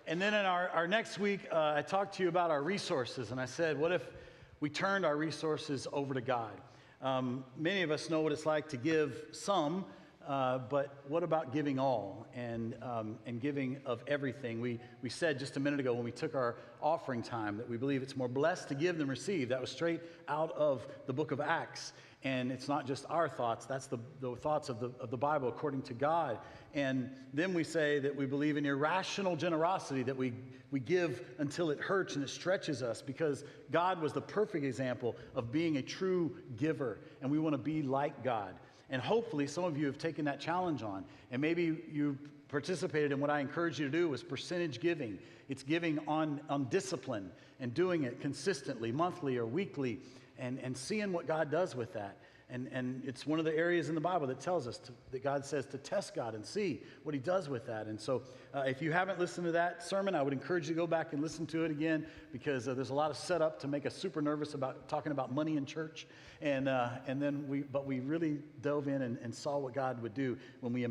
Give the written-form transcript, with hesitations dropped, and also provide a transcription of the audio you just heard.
And then in our next week, I talked to you about our resources, and I said, what if we turned our resources over to God? Many of us know what it's like to give some, but what about giving all and giving of everything? We said just a minute ago when we took our offering time that we believe it's more blessed to give than receive. That was straight out of the book of Acts. And it's not just our thoughts, that's the thoughts of the Bible according to God. And then we say that we believe in irrational generosity, that we give until it hurts and it stretches us, because God was the perfect example of being a true giver, and we want to be like God. And hopefully some of you have taken that challenge on, and maybe you participated in what I encourage you to do was percentage giving. It's giving on discipline and doing it consistently, monthly or weekly, and seeing what God does with that. And it's one of the areas in the Bible that tells us that God says to test God and see what he does with that. And so if you haven't listened to that sermon, I would encourage you to go back and listen to it again, because there's a lot of setup to make us super nervous about talking about money in church. And then we really dove in and saw what God would do when we